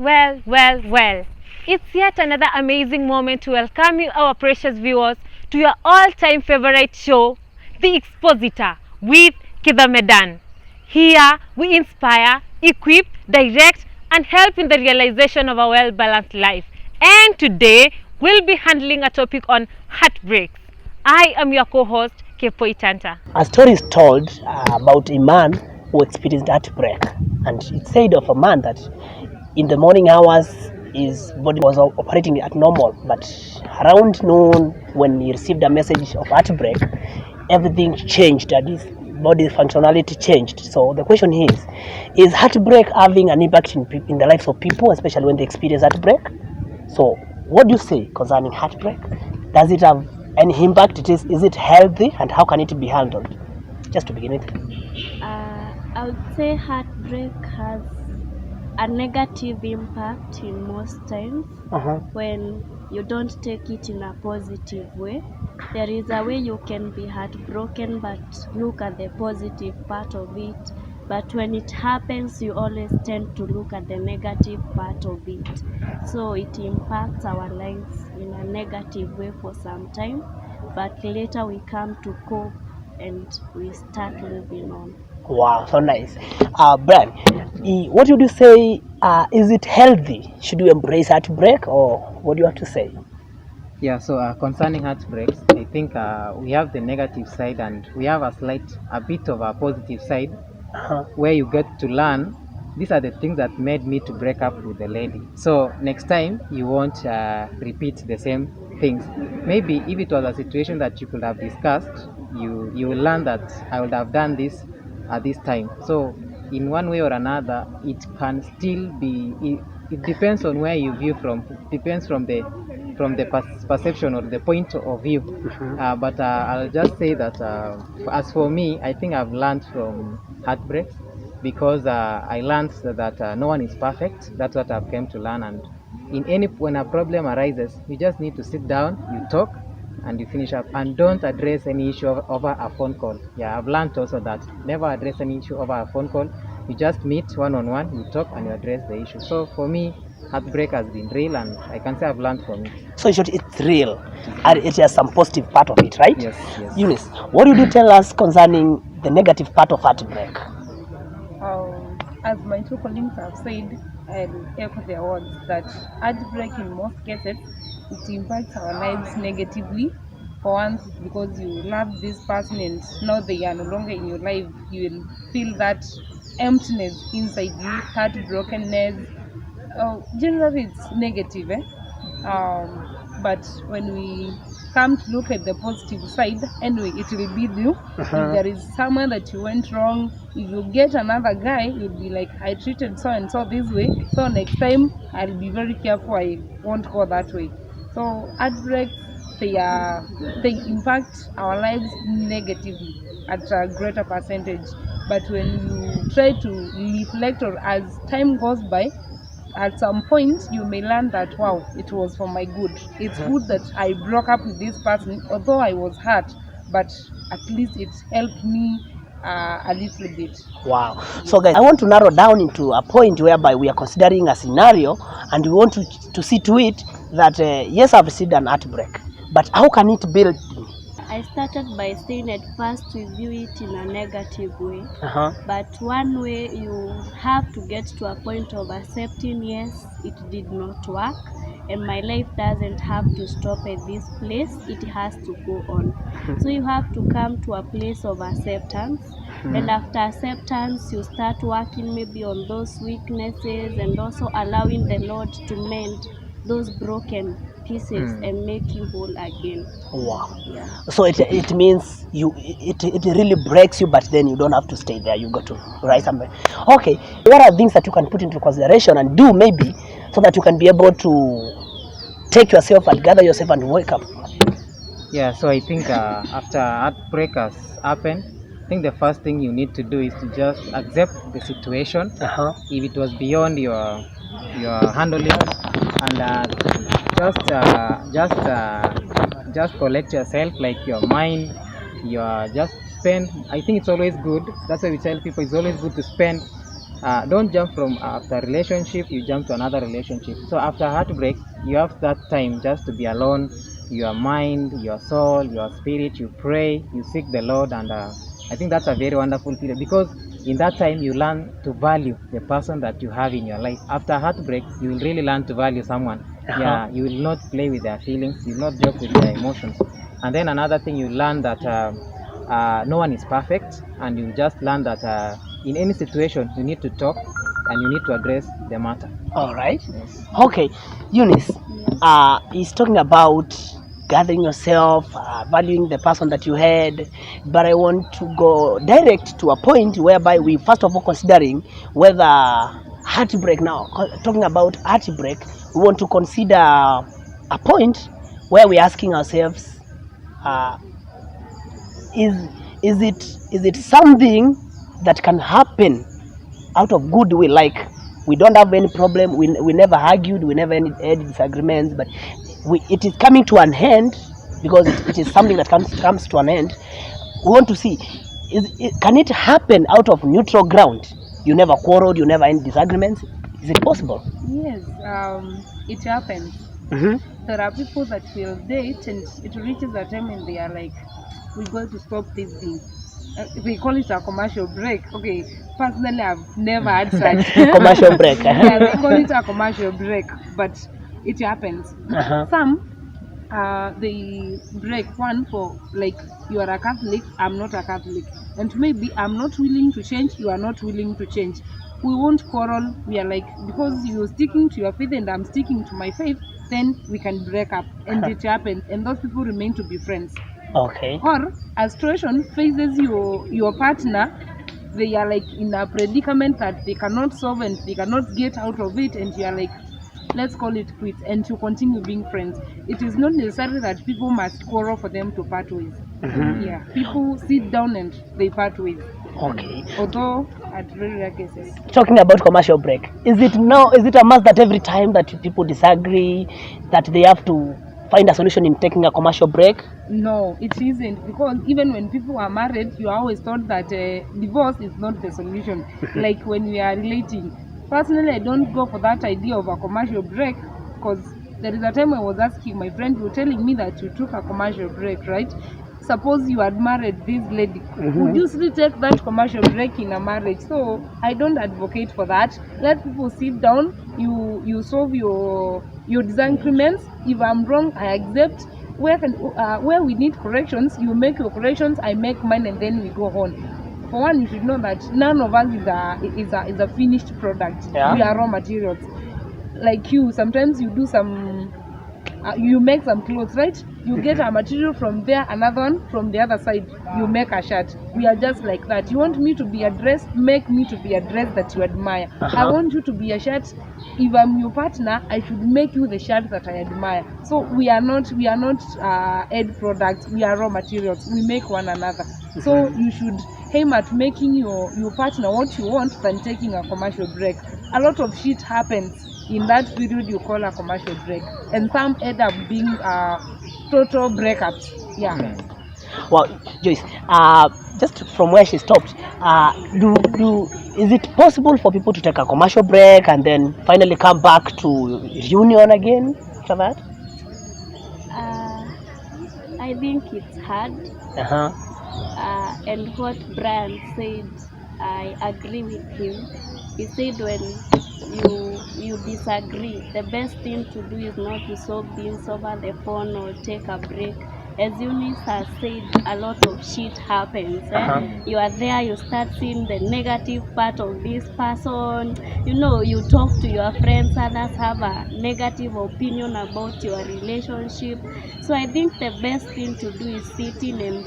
Well. It's yet another amazing moment to welcome you, our precious viewers, to your all-time favorite show, The Expositor, with Kithome Dan. Here, we inspire, equip, direct, and help in the realization of a well-balanced life. And today, we'll be handling a topic on heartbreaks. I am your co-host, Kithome Dan. A story is told about a man who experienced heartbreak, and it said of a man that in the morning hours his body was operating at normal, but around noon when he received a message of heartbreak, everything changed and his body functionality changed. So the question is heartbreak having an impact in the lives of people, especially when they experience heartbreak? So what do you say concerning heartbreak? Does it have any impact? Is it healthy, and how can it be handled? Just to begin with. I would say heartbreak has a negative impact in most times when you don't take it in a positive way. There is a way you can be heartbroken but look at the positive part of it. But when it happens, you always tend to look at the negative part of it. So it impacts our lives in a negative way for some time, but later we come to cope and we start moving on. Wow, so nice. Brian, what would you say? Is it healthy? Should we embrace heartbreak, or what do you have to say? Yeah, so concerning heartbreaks, I think we have the negative side and we have a bit of a positive side where you get to learn these are the things that made me to break up with the lady. So next time you won't repeat the same things. Maybe if it was a situation that you could have discussed, you will learn that I would have done this at this time. So in one way or another, it can still be. It depends on where you view from. It depends from the perception or the point of view. But I'll just say that as for me, I think I've learned from heartbreaks because I learned that no one is perfect. That's what I've come to learn. And when a problem arises, you just need to sit down, you talk, and you finish up, and don't address any issue over a phone call. Yeah, I've learned also that never address any issue over a phone call. You just meet one-on-one, you talk, and you address the issue. So for me, heartbreak has been real, and I can say I've learned from it. So it's real, and it has some positive part of it, right? Yes. Eunice, what would you tell us concerning the negative part of heartbreak? As my two colleagues have said, I'll echo their words that heartbreak in most cases it impacts our lives negatively. For once, because you love this person and now they are no longer in your life, you will feel that emptiness inside you, heartbrokenness. Generally, it's negative, but when we come to look at the positive side, anyway, it will be new. If there is someone that you went wrong, if you get another guy, you'll be like, I treated so and so this way, so next time I'll be very careful, I won't go that way. So heartbreaks, they impact our lives negatively at a greater percentage. But when you try to reflect, or as time goes by, at some point you may learn that, wow, it was for my good. It's good that I broke up with this person, although I was hurt, but at least it helped me a little bit. Wow. So guys, I want to narrow down into a point whereby we are considering a scenario, and we want to see to it that yes, I've received an heartbreak, but how can it build me? I started by saying at first we view it in a negative way, but one way you have to get to a point of accepting, yes, it did not work, and my life doesn't have to stop at this place, it has to go on. So you have to come to a place of acceptance, and after acceptance you start working maybe on those weaknesses and also allowing the Lord to mend those broken pieces and make you whole again. Wow. Yeah. So it means it really breaks you, but then you don't have to stay there. You got to rise somewhere. Okay. What are things that you can put into consideration and do maybe so that you can be able to take yourself and gather yourself and wake up? Yeah, so I think after heartbreak has happened, I think the first thing you need to do is to just accept the situation. If it was beyond your handling, and just collect yourself, like your mind, just spend. I think it's always good. That's why we tell people it's always good to spend don't jump from after relationship, you jump to another relationship. So after heartbreak, you have that time just to be alone, your mind, your soul, your spirit, you pray, you seek the Lord, and I think that's a very wonderful period because in that time you learn to value the person that you have in your life. After heartbreak, you will really learn to value someone. Yeah, you will not play with their feelings, you will not joke with their emotions. And then another thing, you learn that no one is perfect, and you just learn that in any situation you need to talk and you need to address the matter. All right. Yes. Okay, Eunice. He's talking about gathering yourself, valuing the person that you had. But I want to go direct to a point whereby we first of all considering whether heartbreak. Now, talking about heartbreak, we want to consider a point where we're asking ourselves, uh, is it something that can happen out of goodwill? Like we don't have any problem, we never argued, we never had disagreements, but it is coming to an end because it is something that comes to an end. We want to see, can it happen out of neutral ground? You never quarreled, you never had disagreements. Is it possible? Yes, it happens. There are people that will date and it reaches a time when they are like, we're going to stop this thing. They call it a commercial break. Okay, personally, I've never had such Commercial break. Yeah, they call it a commercial break, but it happens. Some they break one for like, you are a Catholic, I'm not a Catholic, and maybe I'm not willing to change, you are not willing to change. We won't quarrel. We are like, because you're sticking to your faith and I'm sticking to my faith, then we can break up, and it happens, and those people remain to be friends. Okay. Or a situation faces your partner, they are like in a predicament that they cannot solve and they cannot get out of it, and you are like, let's call it quits, and you continue being friends. It is not necessary that people must quarrel for them to part ways. Yeah, people sit down and they part ways. Okay. Although at very rare cases. Talking about commercial break, is it a must that every time that people disagree that they have to find a solution in taking a commercial break? No, it isn't, because even when people are married, you are always told that divorce is not the solution. Like when we are relating, personally, I don't go for that idea of a commercial break, because there is a time I was asking my friend, you were telling me that you took a commercial break, right? Suppose you had married this lady, would you still take that commercial break in a marriage? So I don't advocate for that. Let people sit down, you solve your disagreements. If I'm wrong, I accept. Where we need corrections, you make your corrections, I make mine, and then we go on. For one, you should know that none of us is a finished product. Yeah. We are raw materials. Like you, sometimes you do some, you make some clothes, right? You get a material from there, another one from the other side, you make a shirt. We are just like that. You want me to be a dress, make me to be a dress that you admire. I want you to be a shirt. If I'm your partner, I should make you the shirt that I admire. So we are not end products, we are raw materials. We make one another. So you should aim at making your partner what you want than taking a commercial break. A lot of shit happens in that period you call a commercial break, and some end up being total breakups. Yeah. Well, Joyce, just from where she stopped, is it possible for people to take a commercial break and then finally come back to reunion again after that? I think it's hard. And what Brian said, I agree with him. He said when you disagree, the best thing to do is not to solve things over the phone or take a break. As Eunice has said, a lot of shit happens. You are there, you start seeing the negative part of this person. You know, you talk to your friends, others have a negative opinion about your relationship. So I think the best thing to do is sitting and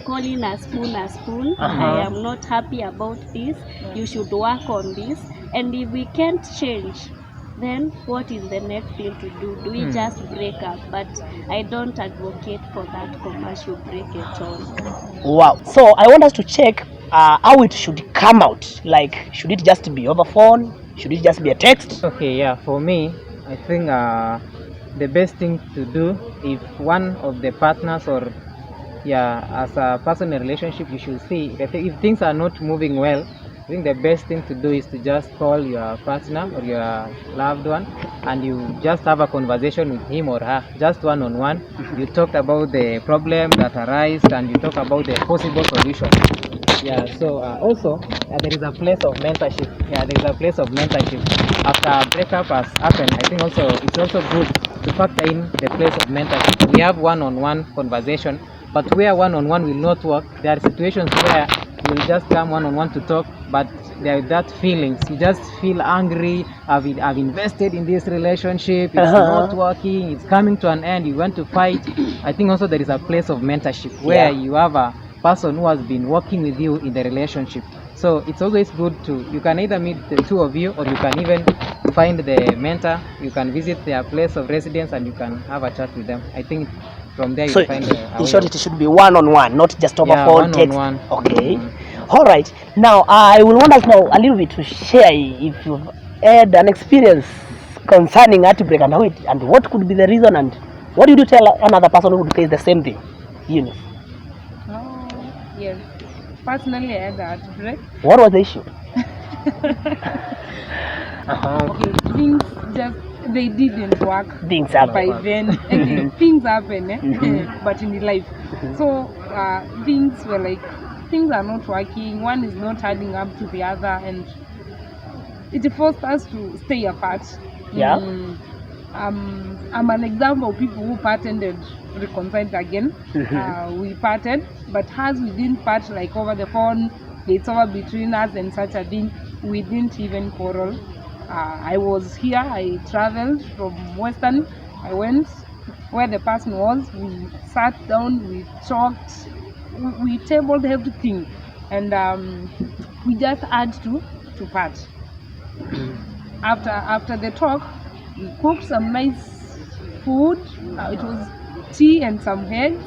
calling a spoon a spoon. I am not happy about this. You should work on this. And if we can't change, then what is the next thing to do? Do we just break up? But I don't advocate for that commercial break at all. Wow. So I want us to check how it should come out. Like, should it just be over phone? Should it just be a text? Okay, yeah, for me, I think the best thing to do, if one of the partners or as a person in a relationship, you should see if things are not moving well, I think the best thing to do is to just call your partner or your loved one, and you just have a conversation with him or her, just one-on-one. You talk about the problem that arised, and you talk about the possible solution. Yeah, so also there is a place of mentorship. Yeah, there is a place of mentorship. After a breakup has happened, I think also it's also good to factor in the place of mentorship. We have one-on-one conversation, but where one-on-one will not work, there are situations where you will just come one-on-one to talk, but there are that feelings. You just feel angry. I've invested in this relationship. It's not working. It's coming to an end. You want to fight. I think also there is a place of mentorship where you have a person who has been working with you in the relationship. So it's always good to, you can either meet the two of you, or you can even find the mentor. You can visit their place of residence and you can have a chat with them. I think from there you So find in short, it should be one-on-one, not just over phone, text. one-on-one. Okay. All right. Now, I will want us now a little bit to share if you've had an experience concerning heartbreak and how it, and what could be the reason, and what did you tell another person who would face the same thing? Eunice. Yes. Personally, I had a heartbreak. What was the issue? Okay, things just they didn't work Things happen. by then. Again, things happen, but in the life. So things were like, things are not working. One is not adding up to the other, and it forced us to stay apart. Yeah. I'm an example of people who parted and reconciled again. We parted, but as we didn't part like over the phone, it's over between us and such a thing. We didn't even quarrel. I was here. I traveled from Western. I went where the person was. We sat down. We talked. We tabled everything, and we just had to part. After the talk, we cooked some nice food. It was tea and some eggs.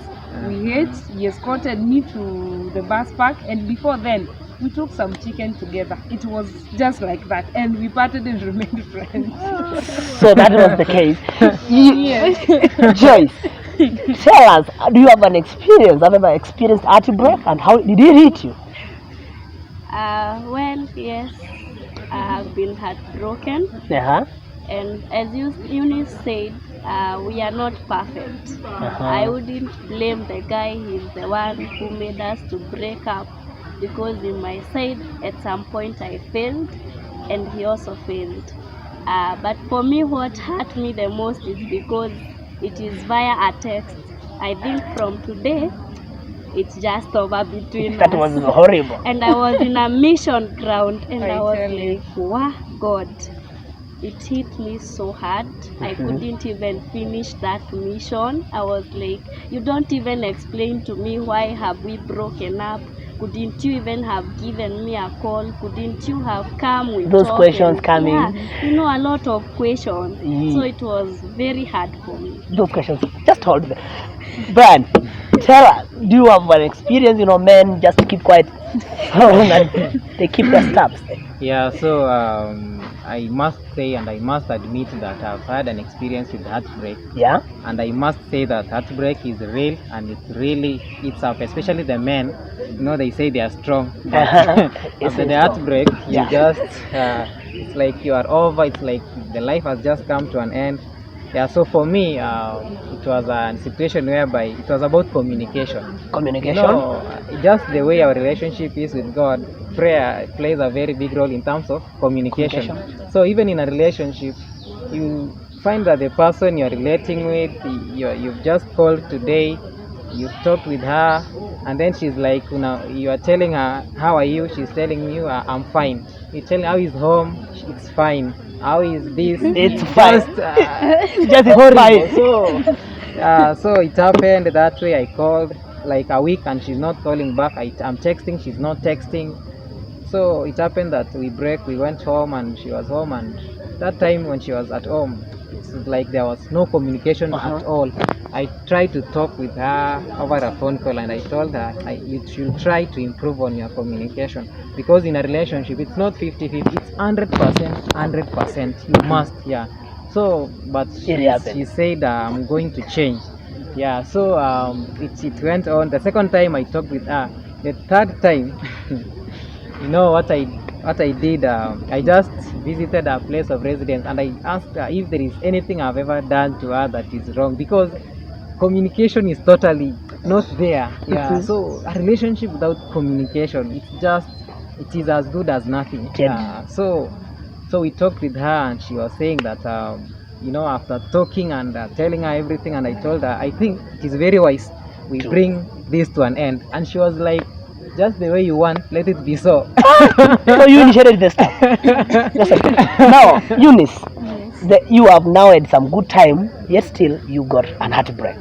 We ate. He escorted me to the bus park, and before then, we took some chicken together. It was just like that, and we parted and remained friends. So that was the case. Yes. Joyce, tell us, do you have an experience? Have you ever experienced heartbreak, and how did it hit you? Well, yes, I have been heartbroken, Uh-huh. and as Eunice said, we are not perfect. I wouldn't blame the guy. He's the one who made us to break up, because in my side, at some point I failed, and he also failed. But for me, what hurt me the most is because it is via a text. I think from today, it's just over between That us. was horrible. And I was in a mission ground, and I was tell you. like, wow, God. It hit me so hard. I couldn't even finish that mission. I was like, you don't even explain to me why have we broken up. Couldn't you even have given me a call? Couldn't you have come with Those questions coming. Yeah, you know, a lot of questions. Mm. So it was very hard for me. Those questions, just hold them. Brian, tell us, do you have an experience? Men just keep quiet and they keep their stabs. Yeah, so I must say and I must admit that I've had an experience with heartbreak, Yeah. and I must say that heartbreak is real and it's up, especially the men. They say they are strong, but after the heartbreak, you just it's like you are over. It's like the life has just come to an end. Yeah, so for me, it was a situation whereby it was about communication. Communication. Just the way our relationship is with God, prayer plays a very big role in terms of communication. So even in a relationship, you find that the person you're relating with, you've just called today, you've talked with her, and then she's like, you are telling her, how are you? She's telling you, I'm fine. You tell her, how is home? It's fine. How is this? It's fine. Just horrible. So it happened that way. I called like a week and she's not calling back. I'm texting, she's not texting. So it happened that we went home and she was home, and that time when she was at home, it's like there was no communication at all. I tried to talk with her over a phone call, and I told her you should try to improve on your communication, because in a relationship it's not 50-50, it's 100%. You must, yeah. So, but she said I'm going to change. Yeah, so it went on. The second time I talked with her, the third time, you know what I what I did, I just visited her place of residence and I asked her if there is anything I've ever done to her that is wrong, because communication is totally not there. Yeah. So a relationship without communication, it is as good as nothing. Yeah. So we talked with her and she was saying that after talking and telling her everything, and I told her I think it is very wise we bring this to an end, and she was like, just the way you want, let it be so. So you initiated the stuff. Now, Eunice, you have now had some good time, yet still you got an heartbreak.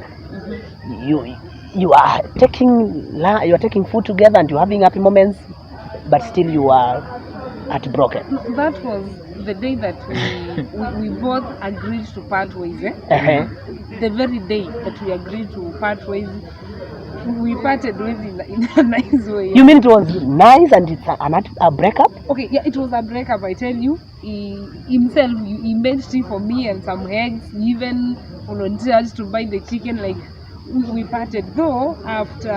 You are taking food together and you're having happy moments, but still you are heartbroken. That was the day that we both agreed to part ways. The very day that we agreed to part ways, we parted ways in a nice way. You mean it was nice and it's a breakup? Okay, yeah, it was a breakup, I tell you. He made tea for me and some eggs. He even volunteered to buy the chicken. Like, we parted. Though after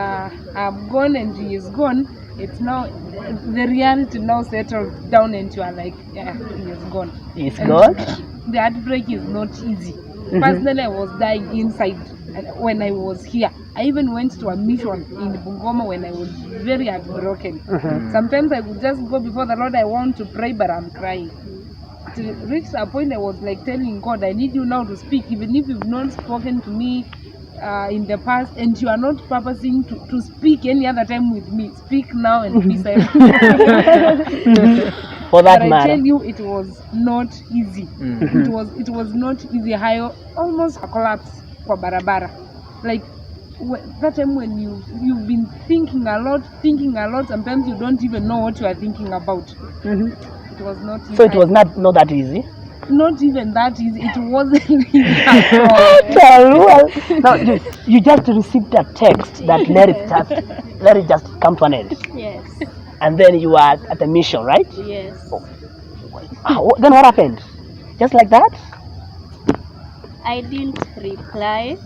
I'm gone and he is gone, it's now the reality now settled down and you are like, yeah, he is gone. He's gone? The heartbreak is not easy. Personally, I was dying inside when I was here. I even went to a mission in Bungoma when I was very heartbroken. Sometimes I would just go before the Lord, I want to pray, but I'm crying. To reach a point I was like telling God, I need you now to speak, even if you've not spoken to me in the past and you are not purposing to speak any other time with me. Speak now and be silent. For that but matter. I tell you, it was not easy. It was not easy. I almost collapsed kwa barabara. Like that time when you've been thinking a lot. Sometimes you don't even know what you are thinking about. It was not easy. So it was not that easy. Not even that easy. It wasn't easy at all. Well, now you just received a text that let it just come to an end. Yes. And then you are at the mission, right? Yes. Then what happened? Just like that? I didn't reply.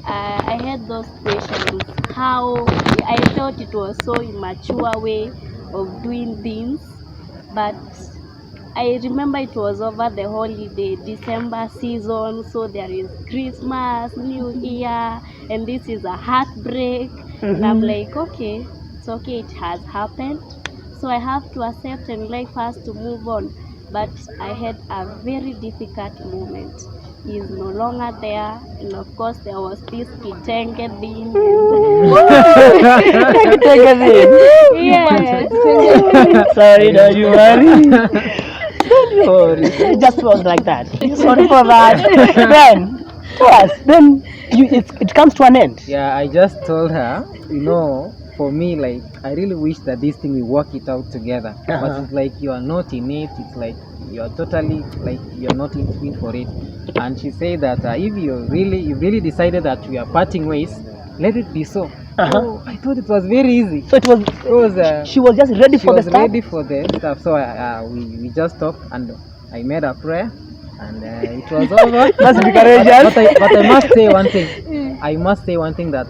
I had those questions. How I thought it was so immature way of doing things, but I remember it was over the holiday, December season, so there is Christmas, New Year, and this is a heartbreak. And I'm like, okay, it's okay, it has happened. So I have to accept and like fast to move on. But I had a very difficult moment. He is no longer there, and of course there was this Kithome Dan. Yes. Sorry, don't you worry. It just was like that. Sorry for that. Then, tell us, it comes to an end. Yeah, I just told her, for me, like, I really wish that this thing we work it out together. But it's like you are not in it. It's like you are totally like you're not in for it. And she said that if you really decided that we are parting ways, let it be so. So I thought it was very easy. So it was she was just ready for the stuff. She was ready for the stuff. So we just talked and I made a prayer and it was over. Must be courageous. But I must say one thing. I must say one thing that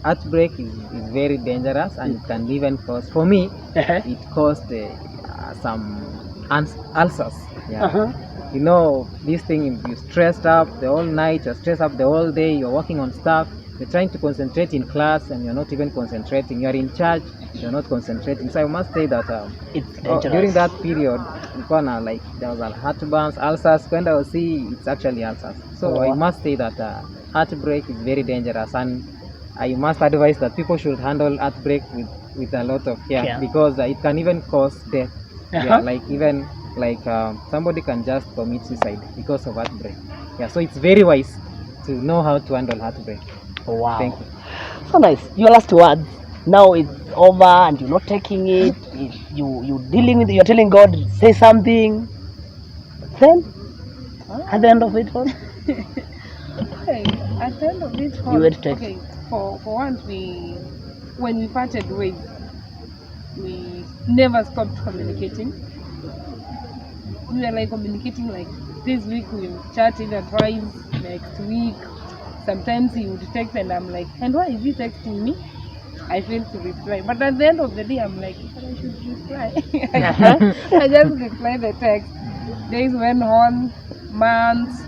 heartbreak is very dangerous and it can even cause. For me, it caused some ulcers. Yeah. This thing, you're stressed up the whole night, you're stressed up the whole day, you're working on stuff, you're trying to concentrate in class and you're not even concentrating, you're in church, you're not concentrating. So I must say that it's dangerous. During that period, there was a heartburns, ulcers, when I was see it's actually ulcers. So I must say that heartbreak is very dangerous, and I must advise that people should handle heartbreak with a lot of care, because it can even cause death. Somebody can just commit suicide because of heartbreak. Yeah, so it's very wise to know how to handle heartbreak. Wow. Thank you. So nice. Your last words. Now it's over and you're not taking it. You're dealing with it. You're telling God, say something. Then, at the end of it all. Okay, at the end of it all. You had text. Okay, for once when we parted ways, we never stopped communicating. We were like communicating like this week we chatted twice, next week sometimes he would text and I'm like, and why is he texting me? I failed to reply. But at the end of the day, I'm like, I should reply. I just reply the text. Days went on, months,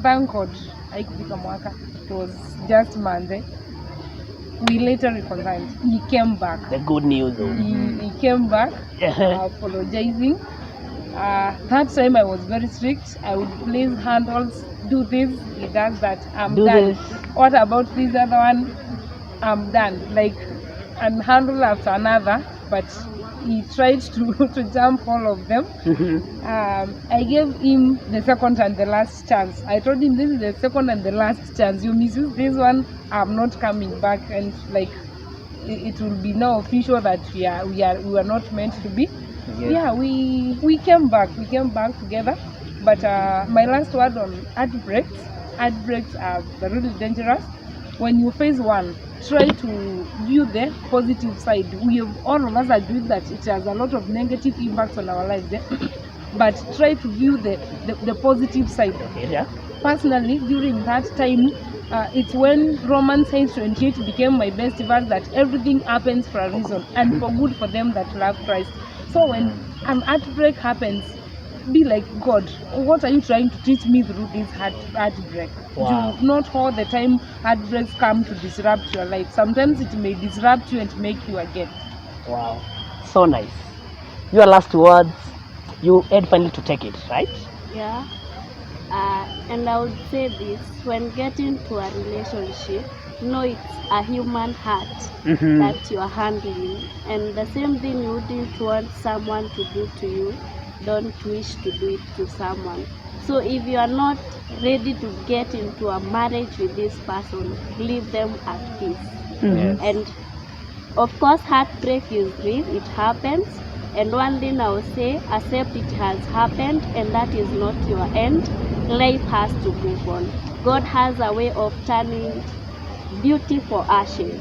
thank God, haikufika mwaka. It was just Monday. We later reconciled. He came back. The good news. He came back, apologizing. That time I was very strict. I would place handles, do this, he does that, I'm Do done. this. What about this other one? I'm done. Like, and handle after another, but he tried to jump all of them. I gave him the second and the last chance. I told him this is the second and the last chance. You misuse this one, I'm not coming back. And like, it will be now official that we are not meant to be. Yeah, we came back together. But my last word on heartbreaks are really dangerous. When you face one, try to view the positive side. We have all of us agreed that it has a lot of negative impacts on our lives, but try to view the positive side. Yeah. Personally, during that time, it's when Romans 8:28 became my best verse, that everything happens for a reason and for good for them that love Christ. So when an heartbreak happens, be like, God, what are you trying to teach me through this heartbreak? Wow. Do not all the time heartbreaks come to disrupt your life. Sometimes it may disrupt you and make you again. Wow. So nice. Your last words. You had finally to take it, right? Yeah. And I would say this, when getting to a relationship, know it's a human heart that you are handling. And the same thing you wouldn't want someone to do to you, don't wish to do it to someone. So if you are not ready to get into a marriage with this person, leave them at peace. Yes. And of course, heartbreak is real, it happens. And one thing I will say, accept it has happened and that is not your end. Life has to move on. God has a way of turning beauty for ashes.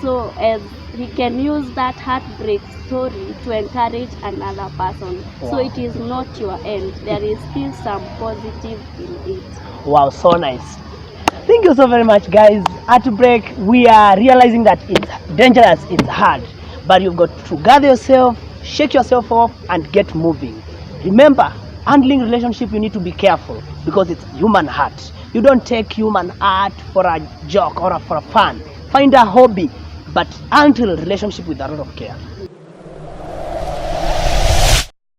So as He can use that heartbreak story to encourage another person. Wow. So it is not your end. There is still some positive in it. Wow, so nice. Thank you so very much, guys. Heartbreak, we are realizing that it's dangerous, it's hard, but you've got to gather yourself, shake yourself off, and get moving. Remember, handling relationship, you need to be careful because it's human heart. You don't take human heart for a joke or for a fun. Find a hobby, but handle relationship with a lot of care.